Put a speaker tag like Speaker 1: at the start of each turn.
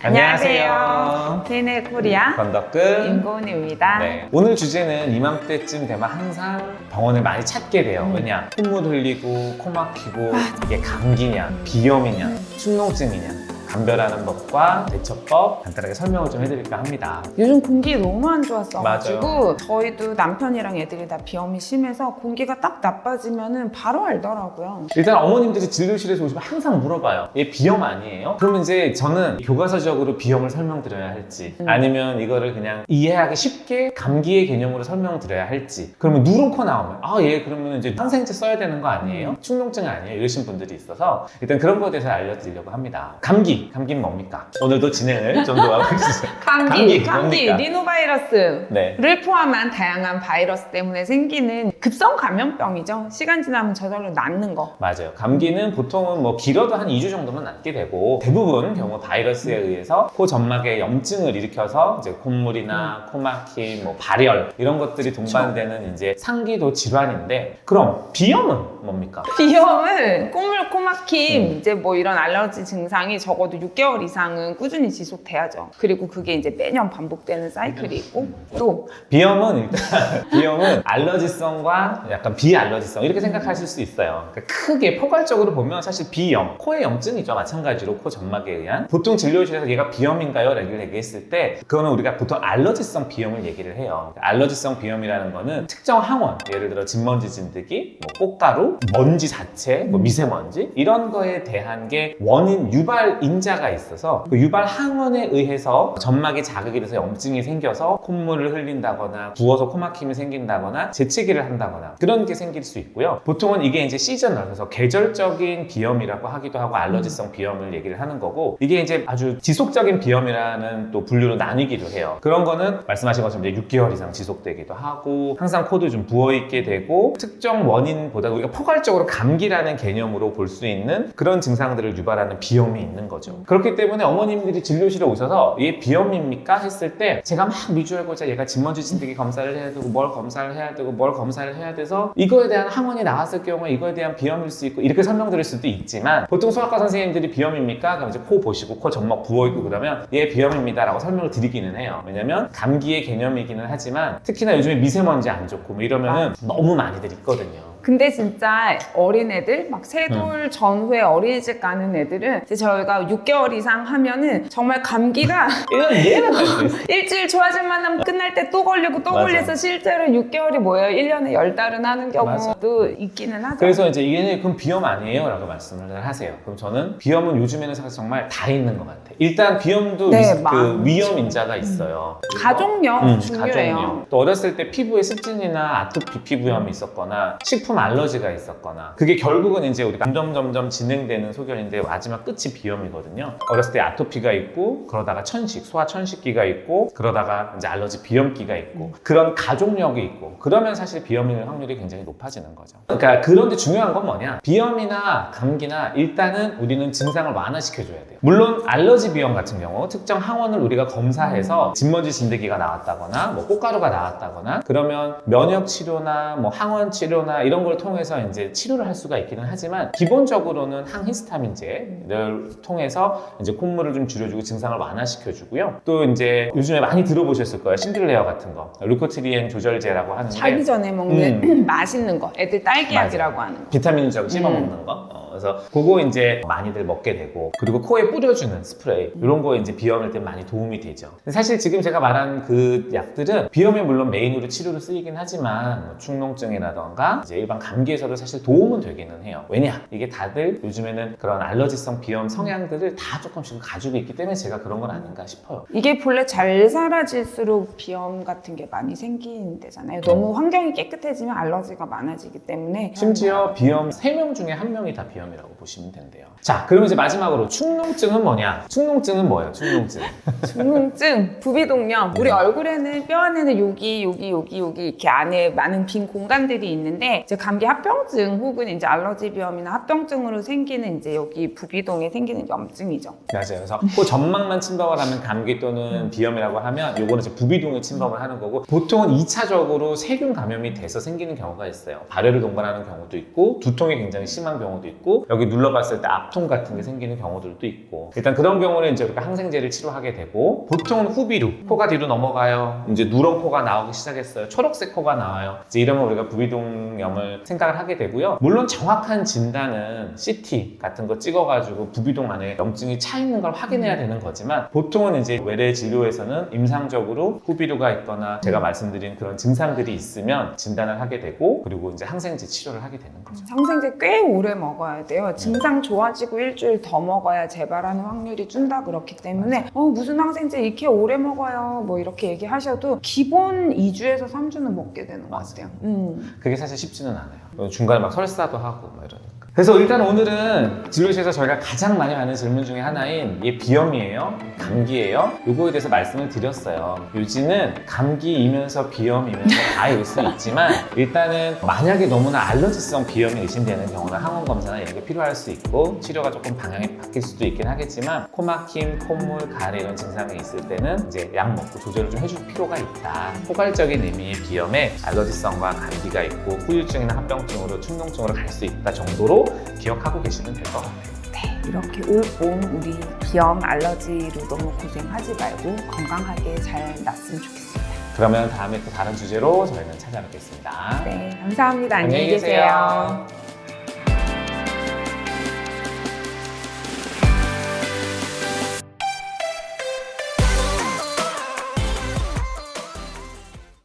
Speaker 1: 안녕하세요.
Speaker 2: 케이네 코리아
Speaker 1: 건덕근
Speaker 2: 임고은입니다.
Speaker 1: 네. 오늘 주제는 이맘때쯤 되면 항상 병원을 많이 찾게 돼요. 왜냐? 콧물 흘리고 코 막히고 이게 감기냐 비염이냐 축농증이냐 감별하는 법과 대처법 간단하게 설명을 좀 해드릴까 합니다.
Speaker 2: 요즘 공기 너무 안 좋았어가지고
Speaker 1: 맞아요.
Speaker 2: 저희도 남편이랑 애들이 다 비염이 심해서 공기가 딱 나빠지면은 바로 알더라고요.
Speaker 1: 일단 어머님들이 진료실에서 오시면 항상 물어봐요. 얘 비염 아니에요? 그러면 이제 저는 교과서적으로 비염을 설명드려야 할지 아니면 이거를 그냥 이해하기 쉽게 감기의 개념으로 설명드려야 할지 그러면 누런 코 나오면 얘 그러면 이제 항생제 써야 되는 거 아니에요? 축농증 아니에요? 이러신 분들이 있어서 일단 그런 거에 대해서 알려드리려고 합니다. 감기는 뭡니까? 오늘도 진행을 좀 더 하고 있어요.
Speaker 2: 감기,
Speaker 1: 뭡니까?
Speaker 2: 리노바이러스를
Speaker 1: 네.
Speaker 2: 포함한 다양한 바이러스 때문에 생기는 급성 감염병이죠. 시간 지나면 저절로 낫는 거.
Speaker 1: 맞아요. 감기는 보통은 뭐 길어도 한 2주 정도면 낫게 되고 대부분 경우 바이러스에 의해서 코 점막에 염증을 일으켜서 이제 콧물이나 코막힘, 뭐 발열 이런 것들이 동반되는 이제 상기도 질환인데 그럼 비염은 뭡니까?
Speaker 2: 비염은 콧물, 코막힘, 이제 뭐 이런 알러지 증상이 적어도 6개월 이상은 꾸준히 지속돼야죠. 그리고 그게 이제 매년 반복되는 사이클이 있고 또
Speaker 1: 비염은 일단 비염은 알러지성과 약간 비알러지성 이렇게 생각하실 수 있어요. 그러니까 크게 포괄적으로 보면 사실 비염, 코의 염증이죠. 마찬가지로 코 점막에 의한 보통 진료실에서 얘가 비염인가요? 라고 얘기했을 때 그거는 우리가 보통 알러지성 비염을 얘기를 해요. 알러지성 비염이라는 거는 특정 항원, 예를 들어 진먼지 진드기, 뭐 꽃가루, 먼지 자체, 뭐 미세먼지 이런 거에 대한 게 원인 유발 인자가 있어서 그 유발 항원에 의해서 점막이 자극이 돼서 염증이 생겨서 콧물을 흘린다거나 부어서 코막힘이 생긴다거나 재채기를 한다거나 그런 게 생길 수 있고요. 보통은 이게 이제 시저널, 그래서 계절적인 비염이라고 하기도 하고 알러지성 비염을 얘기를 하는 거고 이게 이제 아주 지속적인 비염이라는 또 분류로 나뉘기도 해요. 그런 거는 말씀하신 것처럼 이제 6개월 이상 지속되기도 하고 항상 코도 좀 부어있게 되고 특정 원인보다 우리가 포괄적으로 감기라는 개념으로 볼 수 있는 그런 증상들을 유발하는 비염이 있는 거죠. 그렇기 때문에 어머님들이 진료실에 오셔서 얘 비염입니까? 했을 때 제가 막 미주알고자 얘가 진먼지 진드기 검사를 해야 되고 뭘 검사를 해야 되고 뭘 검사를 해야 돼서 이거에 대한 항원이 나왔을 경우에 이거에 대한 비염일 수 있고 이렇게 설명드릴 수도 있지만 보통 소아과 선생님들이 비염입니까? 그럼 이제 코 보시고 코 점막 부어있고 그러면 얘 비염입니다 라고 설명을 드리기는 해요. 왜냐면 감기의 개념이기는 하지만 특히나 요즘에 미세먼지 안 좋고 뭐 이러면은 너무 많이들 있거든요.
Speaker 2: 근데 진짜 어린애들 막 3돌 전후에 어린이집 가는 애들은 이제 저희가 6개월 이상 하면은 정말 감기가
Speaker 1: 1년 내내 갈 수 있어.
Speaker 2: 일주일 좋아질만 하면 끝날 때 또 걸리고 또
Speaker 1: 맞아.
Speaker 2: 걸려서 실제로 6개월이 뭐예요? 1년에 10달은 하는 경우도
Speaker 1: 맞아.
Speaker 2: 있기는 하죠.
Speaker 1: 그래서 이제 이게 그럼 비염 아니에요? 라고 말씀을 하세요. 그럼 저는 비염은 요즘에는 사실 정말 다 있는 것 같아요. 일단 비염도
Speaker 2: 네,
Speaker 1: 그 위험 인자가 있어요.
Speaker 2: 가족력 중요해요.
Speaker 1: 가족력. 또 어렸을 때 피부에 습진이나 아토피 피부염이 있었거나 식품 알러지가 있었거나 그게 결국은 이제 우리가 점점 진행되는 소견인데 마지막 끝이 비염이거든요. 어렸을 때 아토피가 있고 그러다가 천식, 소아 천식기가 있고 그러다가 이제 알러지 비염기가 있고 그런 가족력이 있고 그러면 사실 비염일 확률이 굉장히 높아지는 거죠. 그러니까 그런데 중요한 건 뭐냐? 비염이나 감기나 일단은 우리는 증상을 완화시켜줘야 돼요. 물론 알러지 비염 같은 경우 특정 항원을 우리가 검사해서 진먼지 진드기가 나왔다거나 뭐 꽃가루가 나왔다거나 그러면 면역 치료나 뭐 항원 치료나 이런 걸 통해서 이제 치료를 할 수가 있기는 하지만 기본적으로는 항히스타민제를 통해서 이제 콧물을 좀 줄여주고 증상을 완화시켜주고요. 또 이제 요즘에 많이 들어보셨을 거예요. 신들레어 같은 거, 루코트리엔 조절제라고 하는데
Speaker 2: 자기 전에 먹는 맛있는 거, 애들 딸기약이라고 하는 거.
Speaker 1: 비타민적으로 씹어 먹는 거. 그래서 그거 이제 많이들 먹게 되고 그리고 코에 뿌려주는 스프레이 이런 거 이제 비염일 때 많이 도움이 되죠. 사실 지금 제가 말한 그 약들은 비염에 물론 메인으로 치료로 쓰이긴 하지만 뭐 축농증이라던가 이제 일반 감기에서도 사실 도움은 되기는 해요. 왜냐? 이게 다들 요즘에는 그런 알러지성 비염 성향들을 다 조금씩 가지고 있기 때문에 제가 그런 건 아닌가 싶어요.
Speaker 2: 이게 본래 잘 사라질수록 비염 같은 게 많이 생긴대잖아요. 너무 환경이 깨끗해지면 알러지가 많아지기 때문에
Speaker 1: 심지어 비염 3명 중에 1명이 다 비염이라고 보시면 된대요. 자, 그럼 이제 마지막으로 축농증은 뭐냐? 축농증은 뭐예요? 축농증.
Speaker 2: 축농증, 부비동염. 우리 얼굴에는 뼈 안에는 여기 이렇게 안에 많은 빈 공간들이 있는데 이제 감기 합병증 혹은 이제 알러지 비염이나 합병증으로 생기는 이제 여기 부비동에 생기는 염증이죠.
Speaker 1: 맞아요. 그래서 그 점막만 침범을 하면 감기 또는 비염이라고 하면 요거는 이제 부비동에 침범을 하는 거고 보통은 2차적으로 세균 감염이 돼서 생기는 경우가 있어요. 발열을 동반하는 경우도 있고 두통이 굉장히 심한 경우도 있고 있고 여기 눌러봤을 때 압통 같은 게 생기는 경우들도 있고 일단 그런 경우는 이제 우리가 항생제를 치료하게 되고 보통은 후비루 코가 뒤로 넘어가요. 이제 누런 코가 나오기 시작했어요. 초록색 코가 나와요. 이제 이러면 우리가 부비동염을 생각을 하게 되고요. 물론 정확한 진단은 CT 같은 거 찍어가지고 부비동 안에 염증이 차 있는 걸 확인해야 되는 거지만 보통은 이제 외래 진료에서는 임상적으로 후비루가 있거나 제가 말씀드린 그런 증상들이 있으면 진단을 하게 되고 그리고 이제 항생제 치료를 하게 되는 거죠.
Speaker 2: 항생제 꽤 오래 먹어야 돼요. 증상 좋아지고 일주일 더 먹어야 재발하는 확률이 준다 그렇기 때문에 무슨 항생제 이렇게 오래 먹어요 뭐 이렇게 얘기하셔도 기본 2주에서 3주는 먹게 되는 것 같아요.
Speaker 1: 그게 사실 쉽지는 않아요. 중간에 막 설사도 하고 막 이러니까. 그래서 일단 오늘은 진료실에서 저희가 가장 많이 받는 질문 중에 하나인 이게 비염이에요? 감기예요? 요거에 대해서 말씀을 드렸어요. 요지는 감기이면서 비염이면서 다일 수 있지만 일단은 만약에 너무나 알러지성 비염이 의심되는 경우는 항원 검사나 이런 게 필요할 수 있고 치료가 조금 방향이 바뀔 수도 있긴 하겠지만 코막힘, 콧물, 가래 이런 증상이 있을 때는 이제 약 먹고 조절을 좀 해줄 필요가 있다. 포괄적인 의미의 비염에 알러지성과 감기가 있고 후유증이나 합병증으로 충농증으로 갈 수 있다 정도로 기억하고 계시면 될 것 같아요.
Speaker 2: 네, 이렇게 올봄 우리 비염, 알러지로 너무 고생하지 말고 건강하게 잘 낫으면 좋겠습니다.
Speaker 1: 그러면 다음에 또 다른 주제로 저희는 찾아뵙겠습니다.
Speaker 2: 네, 감사합니다.
Speaker 1: 안녕히 계세요.